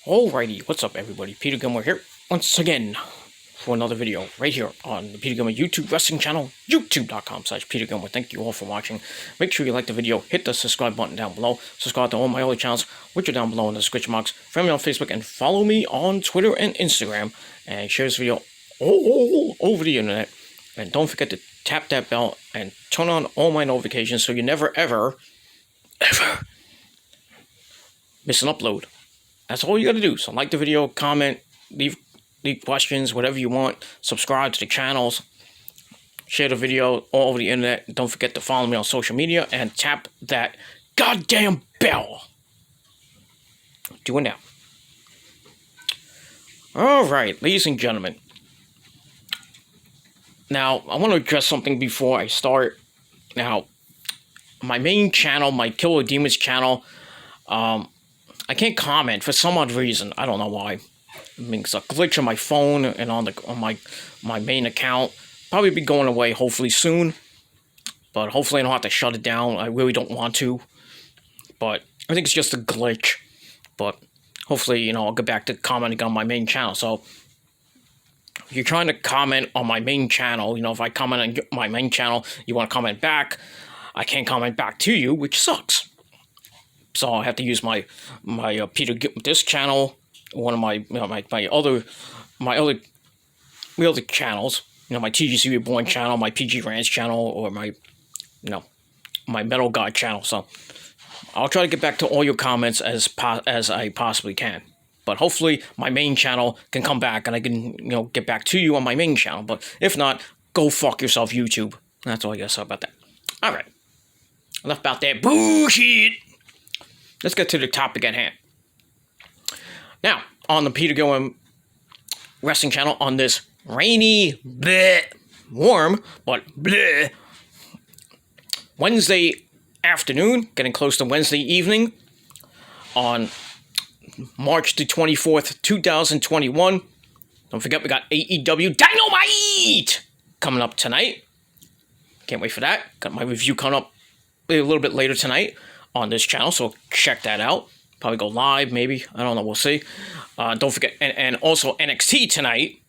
Alrighty, what's up everybody? Peter Gilmore here, once again, for another video, right here on the Peter Gilmore YouTube wrestling channel, youtube.com/Peter Gilmore. Thank you all for watching. Make sure you like the video, hit the subscribe button down below, subscribe to all my other channels, which are down below in the description box, friend me on Facebook, and follow me on Twitter and Instagram, and share this video all over the internet. And don't forget to tap that bell and turn on all my notifications so you never ever miss an upload. That's all you gotta do. So like the video, comment, leave questions, whatever you want. Subscribe to the channels. Share the video all over the internet. Don't forget to follow me on social media and tap that goddamn bell. Do it now. Alright, ladies and gentlemen. Now, I want to address something before I start. Now, my main channel, my Killer Demons channel, I can't comment for some odd reason. I don't know why. I mean, it's a glitch on my phone and on my main account. Probably be going away hopefully soon. But hopefully I don't have to shut it down. I really don't want to. But I think it's just a glitch. But hopefully, you know, I'll get back to commenting on my main channel. So if you're trying to comment on my main channel, you know, if I comment on my main channel, you want to comment back, I can't comment back to you, which sucks. So I have to use my this channel, one of my my other channels, you know, my TGC Reborn channel, my PG Ranch channel, or my Metal God channel. So I'll try to get back to all your comments as I possibly can. But hopefully my main channel can come back and I can, you know, get back to you on my main channel. But if not, go fuck yourself, YouTube. That's all I gotta say about that. All right, enough about that bullshit. Let's get to the topic at hand. Now, on the Peter Gilmore Wrestling Channel, on this rainy, bleh, warm, but bleh, Wednesday afternoon, getting close to Wednesday evening, on March the 24th, 2021. Don't forget, we got AEW Dynamite coming up tonight. Can't wait for that. Got my review coming up a little bit later tonight on this channel, so check that out. Probably go live, maybe. I don't know. We'll see. Don't forget, and also NXT tonight.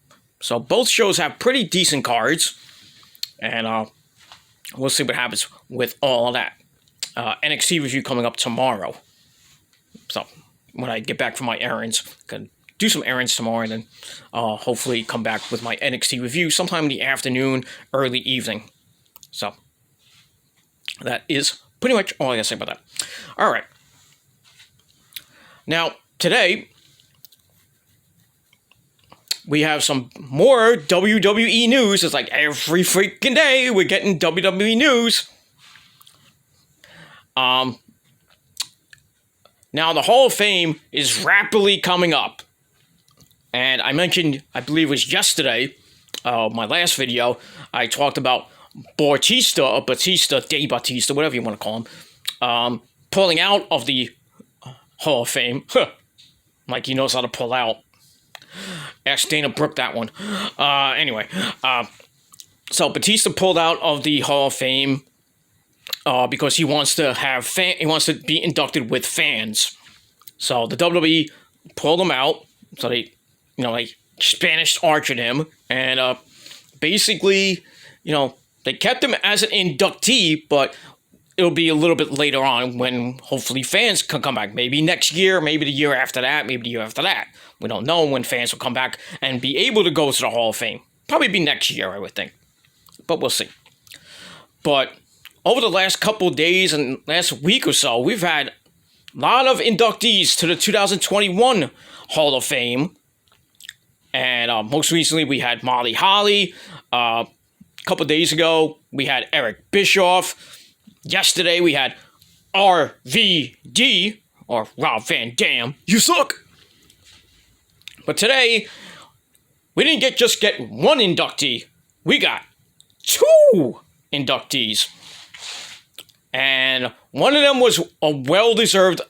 So both shows have pretty decent cards, and we'll see what happens with all of that. NXT review coming up tomorrow. So when I get back from my errands, gonna do some errands tomorrow, and then hopefully come back with my NXT review sometime in the afternoon, early evening. So that is pretty much all I gotta say about that. All right. Now, today, we have some more WWE news. It's like every freaking day we're getting WWE news. Now, the Hall of Fame is rapidly coming up. And I mentioned, I believe it was yesterday, my last video, I talked about Batista, Dave Batista, whatever you want to call him, pulling out of the Hall of Fame. Like he knows how to pull out. Ask Dana Brooke that one. Anyway, so Batista pulled out of the Hall of Fame because he wants to have he wants to be inducted with fans. So the WWE pulled him out. So they, you know, like Spanish archered him, and basically, you know, they kept him as an inductee, but it'll be a little bit later on when hopefully fans can come back. Maybe next year, maybe the year after that, maybe the year after that. We don't know when fans will come back and be able to go to the Hall of Fame. Probably be next year, I would think. But we'll see. But over the last couple of days and last week or so, we've had a lot of inductees to the 2021 Hall of Fame. And most recently, we had Molly Holly. A couple days ago, we had Eric Bischoff. Yesterday, we had RVD, or Rob Van Dam. You suck! But today, we didn't just get one inductee. We got two inductees. And one of them was a well-deserved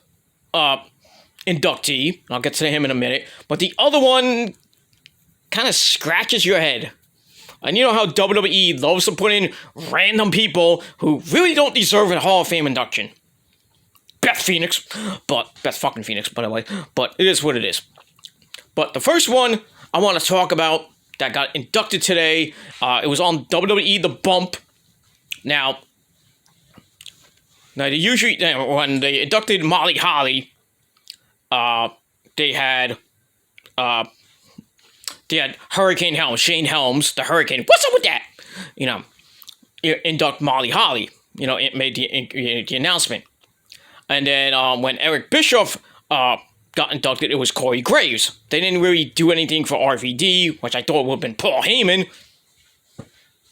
inductee. I'll get to him in a minute. But the other one kind of scratches your head. And you know how WWE loves to put in random people who really don't deserve a Hall of Fame induction. Beth fucking Phoenix, by the way. But it is what it is. But the first one I want to talk about that got inducted today, it was on WWE The Bump. Now they usually, when they inducted Molly Holly, they had Hurricane Helms, Shane Helms, the Hurricane. What's up with that? Induct Molly Holly. It made the announcement. And then when Eric Bischoff got inducted, it was Corey Graves. They didn't really do anything for RVD, which I thought would have been Paul Heyman.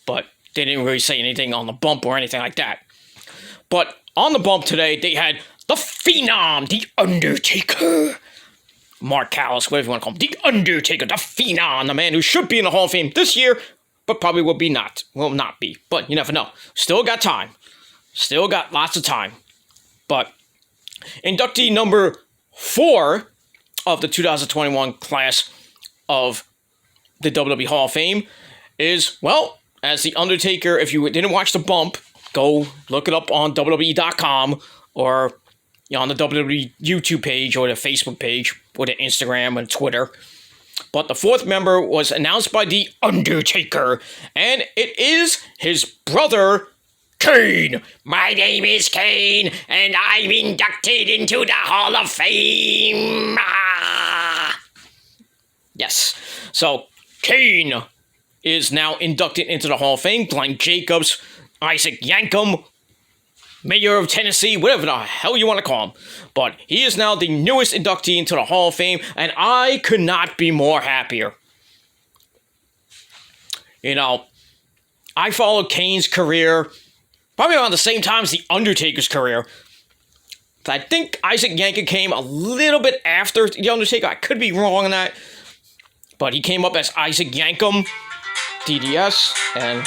But they didn't really say anything on the bump or anything like that. But on the bump today, they had the Phenom, the Undertaker. Mark Callis, whatever you want to call him. The Undertaker, the Phenom, the man who should be in the Hall of Fame this year, but probably will not be. But you never know. Still got time. Still got lots of time. But inductee number 4 of the 2021 class of the WWE Hall of Fame is, well, as The Undertaker. If you didn't watch the bump, go look it up on WWE.com or on the WWE YouTube page or the Facebook page or the Instagram and Twitter. But the 4th member was announced by The Undertaker, and it is his brother, Kane. My name is Kane, and I'm inducted into the Hall of Fame. Yes. So, Kane is now inducted into the Hall of Fame. Glenn Jacobs, Isaac Yankem, Mayor of Tennessee, whatever the hell you want to call him. But he is now the newest inductee into the Hall of Fame, and I could not be more happier. I followed Kane's career probably around the same time as The Undertaker's career. I think Isaac Yankem came a little bit after The Undertaker. I could be wrong on that. But he came up as Isaac Yankem, DDS, and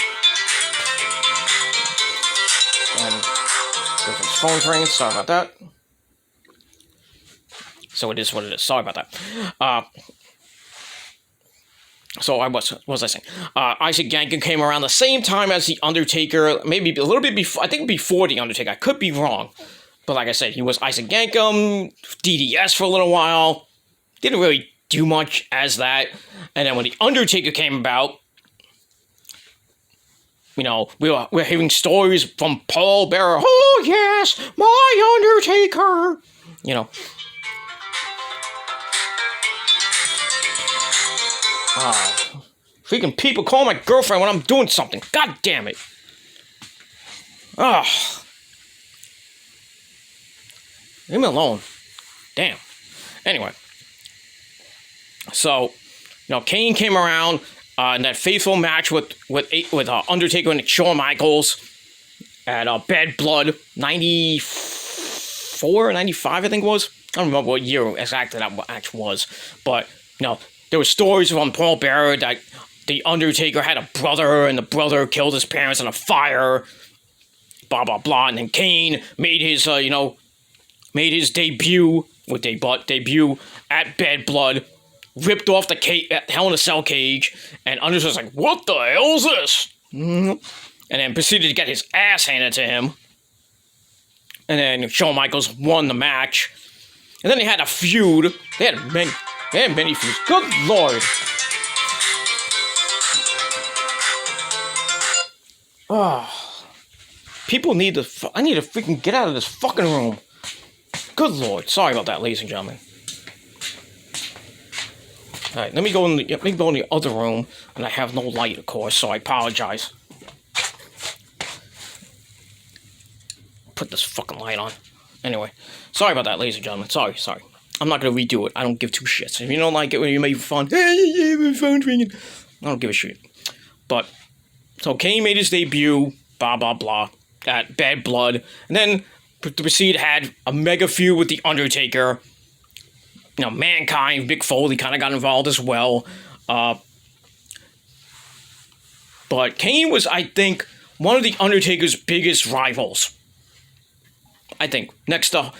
his phone's ringing. Sorry about that. So it is what it is. Sorry about that. So what was I saying? Isaac Yankem came around the same time as The Undertaker, maybe a little bit before, I think before The Undertaker. I could be wrong. But like I said, he was Isaac Yankem, DDS for a little while. Didn't really do much as that. And then when The Undertaker came about, we're hearing stories from Paul Bearer. Oh, yes, my Undertaker. Freaking people call my girlfriend when I'm doing something. God damn it. Leave me alone. Damn. Anyway. So, Kane came around in that faithful match with Undertaker and Shawn Michaels at Bad Blood, 94, 95, I think it was. I don't remember what year exactly that match was. But, there were stories from Paul Bearer that The Undertaker had a brother, and the brother killed his parents in a fire, blah, blah, blah. And then Kane made his, debut at Bad Blood, ripped off the Hell in a Cell cage, and Undertaker's like, what the hell is this? And then proceeded to get his ass handed to him. And then Shawn Michaels won the match. And then they had a feud. They had many feuds. Good Lord. People I need to freaking get out of this fucking room. Good Lord. Sorry about that, ladies and gentlemen. Alright, let me go in the other room, and I have no light, of course, so I apologize. Put this fucking light on. Anyway, sorry about that, ladies and gentlemen. Sorry. I'm not gonna redo it. I don't give two shits. If you don't like it when you make fun, hey, my phone's ringing. I don't give a shit. But, so Kane made his debut, blah, blah, blah, at Bad Blood, and then proceeded had a mega feud with The Undertaker. Mankind, Mick Foley kind of got involved as well. But Kane was, I think, one of The Undertaker's biggest rivals. I think next to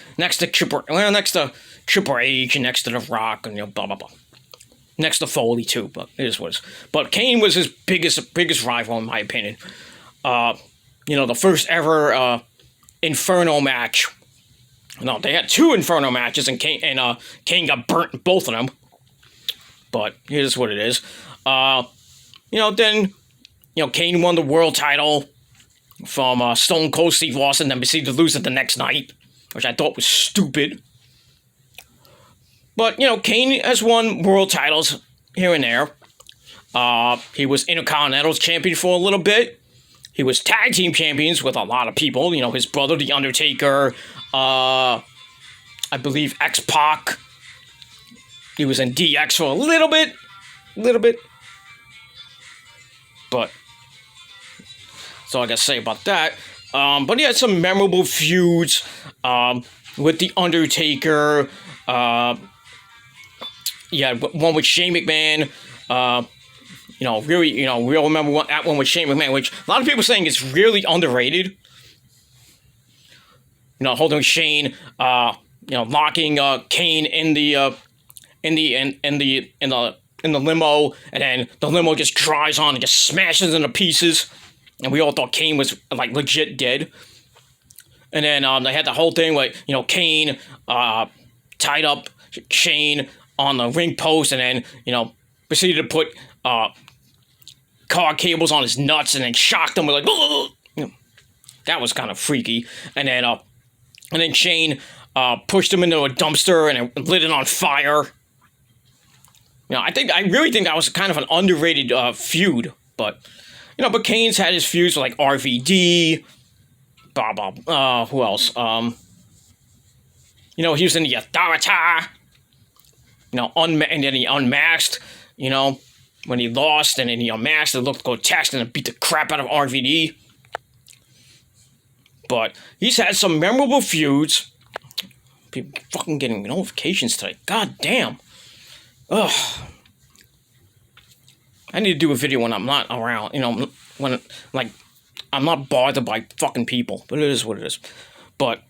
Triple H and next to The Rock and blah blah blah. Next to Foley too, but it is what it is. But Kane was his biggest rival in my opinion. The first ever Inferno match. No, they had 2 Inferno matches, and Kane got burnt in both of them. but here's what it is. Then Kane won the world title from Stone Cold Steve Austin, then proceeded to lose it the next night, which I thought was stupid. But, Kane has won world titles here and there. He was Intercontinental champion for a little bit. He was tag team champions with a lot of people. His brother, The Undertaker, I believe X-Pac. He was in DX for a little bit. But that's all I got to say about that. But he had some memorable feuds with The Undertaker. One with Shane McMahon. We all remember that one with Shane McMahon, which a lot of people are saying is really underrated. Holding Shane, locking Kane in the limo, and then the limo just drives on and just smashes into pieces, and we all thought Kane was like legit dead. And then they had the whole thing where Kane tied up Shane on the ring post, and then proceeded to put car cables on his nuts, and then shocked him with like, that was kind of freaky. And then Shane pushed him into a dumpster and lit it on fire. I really think that was kind of an underrated feud, but but Kane's had his feuds with like RVD, who else? He was in the Authority, and then he unmasked, when he lost, and then he unmasked, and looked grotesque, and beat the crap out of RVD. But he's had some memorable feuds. People fucking getting notifications today. God damn. Ugh. I need to do a video when I'm not around, when, like, I'm not bothered by fucking people. But it is what it is. But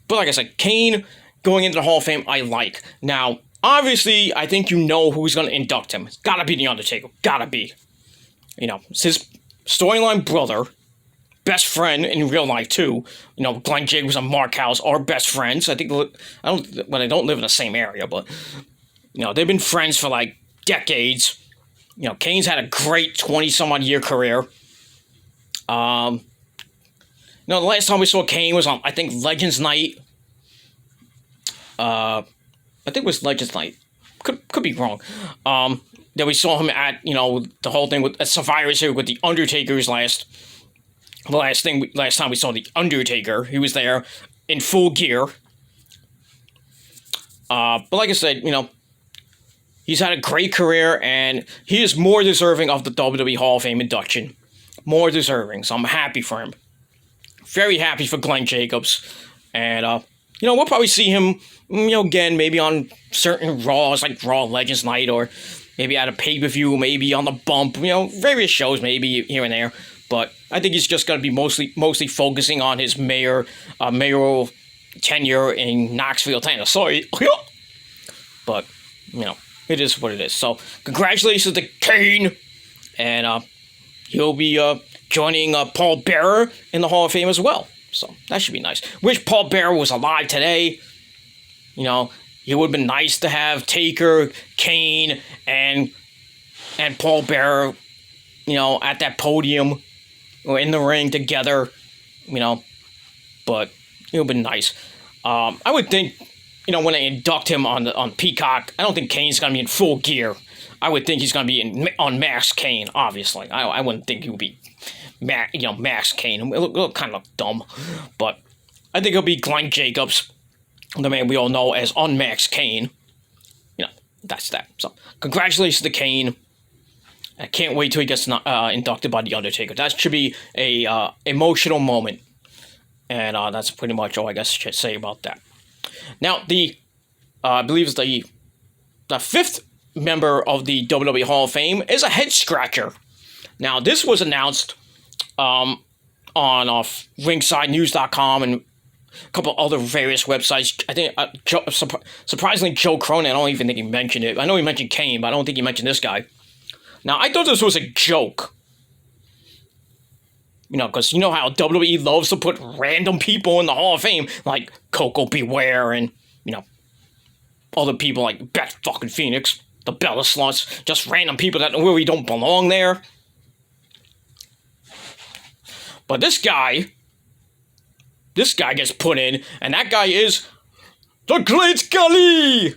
like I said, Kane going into the Hall of Fame, I like. Now, obviously, I think who's going to induct him. It's gotta be The Undertaker. Gotta be. It's his storyline brother, best friend in real life, too. Glenn Jacobs and Mark House are best friends. I think, they don't live in the same area, but, they've been friends for, like, decades. Kane's had a great 20-some-odd year career. The last time we saw Kane was on, I think, Legends Night. I think it was Legends Night. Could be wrong. Then we saw him at, the whole thing with Survivor Series with The Undertaker's last time we saw The Undertaker. He was there in full gear. But like I said, he's had a great career, and he is more deserving of the WWE Hall of Fame induction. More deserving, so I'm happy for him. Very happy for Glenn Jacobs. And, we'll probably see him, again, maybe on certain Raws, like Raw Legends Night, or maybe at a pay-per-view, maybe on the bump, various shows, maybe here and there. But I think he's just going to be mostly focusing on his mayoral tenure in Knoxville, Tennessee. But, it is what it is. So, congratulations to Kane. And he'll be joining Paul Bearer in the Hall of Fame as well. So, that should be nice. Wish Paul Bearer was alive today. It would have been nice to have Taker, Kane, and Paul Bearer, at that podium or in the ring together, but it would have been nice. I would think, when they induct him on Peacock, I don't think Kane's going to be in full gear. I would think he's going to be on Max Kane, obviously. I wouldn't think he would be, Max Kane. It'll kind of look dumb. But I think it'll be Glenn Jacobs, the man we all know as Unmaxed Kane. That's that. So, congratulations to Kane. I can't wait till he gets inducted by The Undertaker. That should be a emotional moment. And that's pretty much all I guess I should say about that. Now, I believe it's the fifth member of the WWE Hall of Fame is a head scratcher. Now, this was announced on RingsideNews.com and a couple other various websites. I think, surprisingly, Joe Cronin, I don't even think he mentioned it. I know he mentioned Kane, but I don't think he mentioned this guy. Now, I thought this was a joke. Because how WWE loves to put random people in the Hall of Fame, like Coco Beware and, other people like Beth fucking Phoenix, the Bella Sluts, just random people that really don't belong there. But this guy gets put in, and that guy is the Great Khali!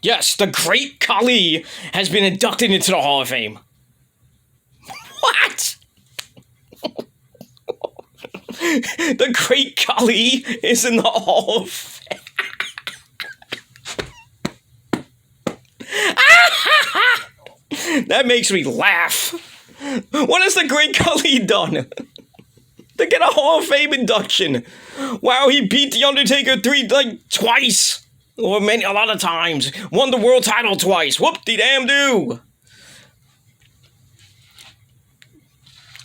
Yes, the Great Khali has been inducted into the Hall of Fame. What? The Great Khali is in the Hall of Fame. That makes me laugh. What has the Great Khali done to get a Hall of Fame induction? Wow, he beat The Undertaker twice. Or a lot of times. Won the world title twice. Whoop-de-damn-do.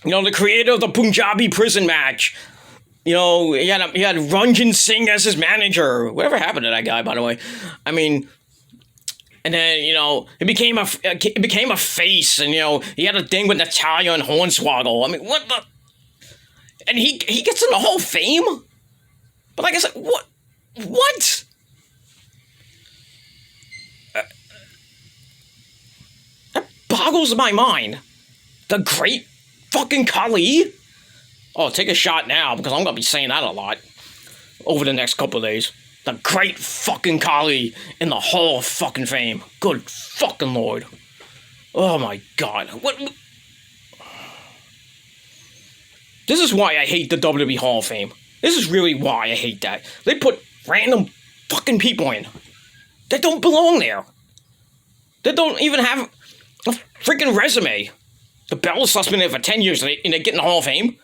You know, the creator of the Punjabi prison match. You know, he had Ranjan Singh as his manager. Whatever happened to that guy, by the way? I mean, and then, you know, it became a face, and, you know, he had a thing with Natalia and Hornswoggle. I mean, what the... And he gets in the Hall of Fame? But like I said, what? That boggles my mind. The Great fucking Khali? Oh, take a shot now, because I'm going to be saying that a lot over the next couple of days. The Great fucking Khali in the Hall of fucking Fame. Good fucking Lord. Oh my God. What? This is why I hate the WWE Hall of Fame. This is really why I hate that. They put random fucking people in that don't belong there. That don't even have a freaking resume. The Bella Sluts been there for 10 years and they get in the Hall of Fame.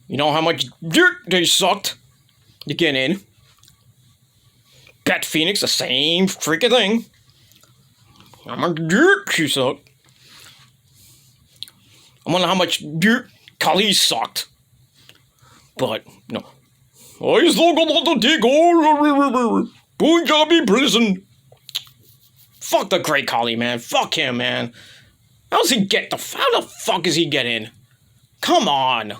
You know how much dirt they sucked to get in. Beth Phoenix, the same freaking thing. How much dirt she sucked. I wonder how much dirt Khali sucked. But, you know. I still got to dig all Punjabi prison. Fuck the Great Khali, man. Fuck him, man. How the fuck does he get in? Come on.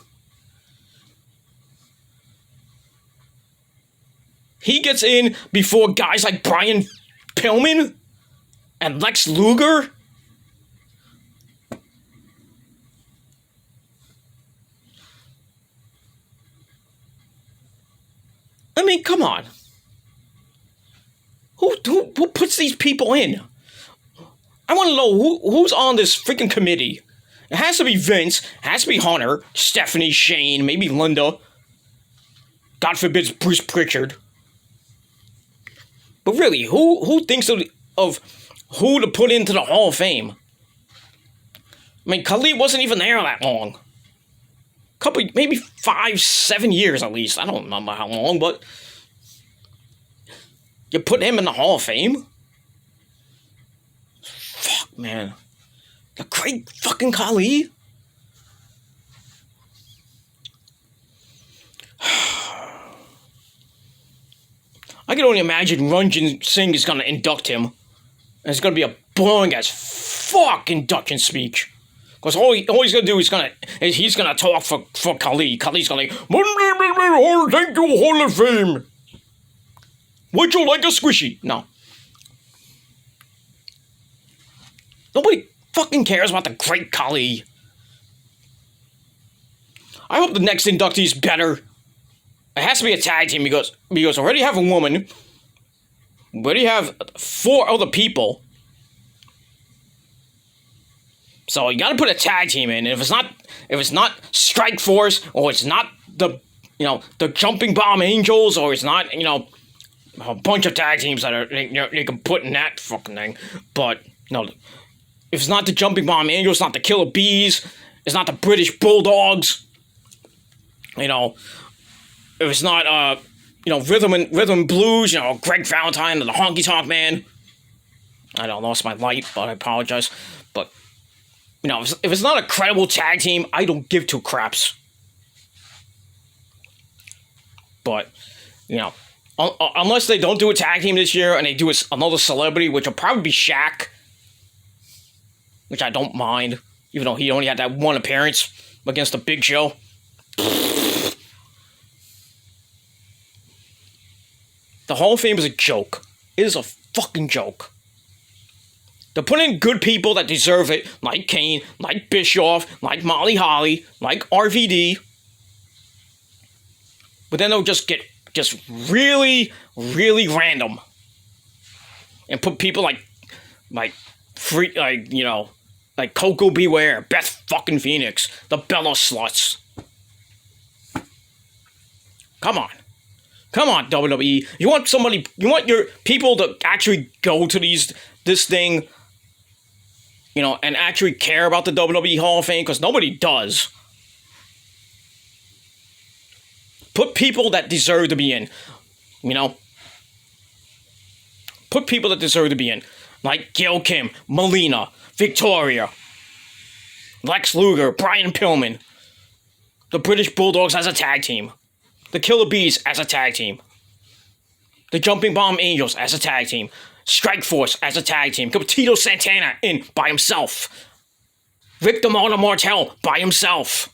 He gets in before guys like Brian Pillman and Lex Luger. I mean, come on. Who puts these people in? I want to know who's on this freaking committee. It has to be Vince. It has to be Hunter, Stephanie, Shane, maybe Linda. God forbid Bruce Pritchard. But really, who thinks of who to put into the Hall of Fame? I mean, Khali wasn't even there that long. Maybe 5-7 years at least. I don't remember how long, but you put him in the Hall of Fame? Fuck, man. The Great fucking Khali? I can only imagine Ranjan Singh is going to induct him. And it's going to be a boring as fuck induction speech. Because all he's going to do is he's going to talk for Khali. Khali's going to thank you, Hall of Fame. Would you like a squishy? No. Nobody fucking cares about the Great Khali. I hope the next inductee is better. It has to be a tag team because I already have a woman. We already have 4 other people. So you gotta put a tag team in. And if it's not Strike Force, or it's not the Jumping Bomb Angels, or it's not, a bunch of tag teams that are they can put in that fucking thing. But no, if it's not the Jumping Bomb Angels, it's not the Killer Bees, it's not the British Bulldogs. If it's not Rhythm and Blues, Greg Valentine and the Honky Tonk Man. I lost my light, but I apologize. But if it's not a credible tag team, I don't give 2 craps. But unless they don't do a tag team this year and they do another celebrity, which will probably be Shaq, which I don't mind, even though he only had that one appearance against the Big Show. The Hall of Fame is a joke. It is a fucking joke. They're putting good people that deserve it, like Kane, like Bischoff, like Molly Holly, like RVD. But then they'll just get really, really random. And put people like Coco Beware, Beth fucking Phoenix, the Bella Sluts. Come on, WWE. You want your people to actually go to this thing, and actually care about the WWE Hall of Fame, because nobody does. Put people that deserve to be in, Put people that deserve to be in, like Gail Kim, Melina, Victoria, Lex Luger, Brian Pillman, the British Bulldogs as a tag team, the Killer Bees as a tag team, the Jumping Bomb Angels as a tag team, Strike Force as a tag team, Tito Santana in by himself, Victor Martel by himself,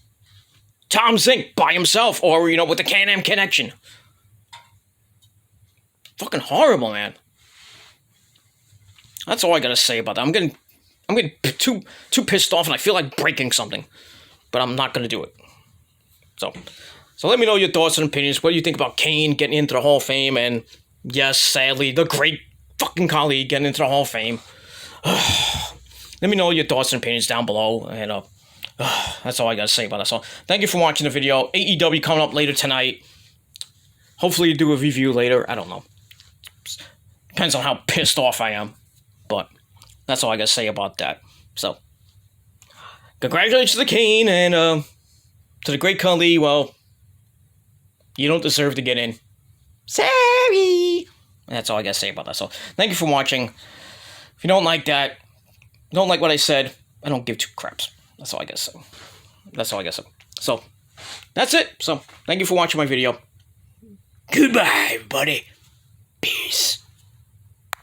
Tom Zink by himself, or with the Can-Am connection. Fucking horrible, man. That's all I gotta say about that. I'm getting too pissed off, and I feel like breaking something, but I'm not gonna do it. So let me know your thoughts and opinions. What do you think about Kane getting into the Hall of Fame? And yes, sadly, the great fucking Khali getting into the Hall of Fame. Let me know your thoughts and opinions down below, and that's all I gotta say about that. So thank you for watching the video. AEW coming up later tonight. Hopefully you do a review later. I don't know. Depends on how pissed off I am. But that's all I gotta say about that. So congratulations to Kane, and to the great Khali. Well, you don't deserve to get in. Sorry. That's all I gotta say about that. So thank you for watching. If you don't like that, don't like what I said, I don't give two craps. That's all I gotta say. That's all I gotta say. So that's it. So thank you for watching my video. Goodbye, everybody. Peace.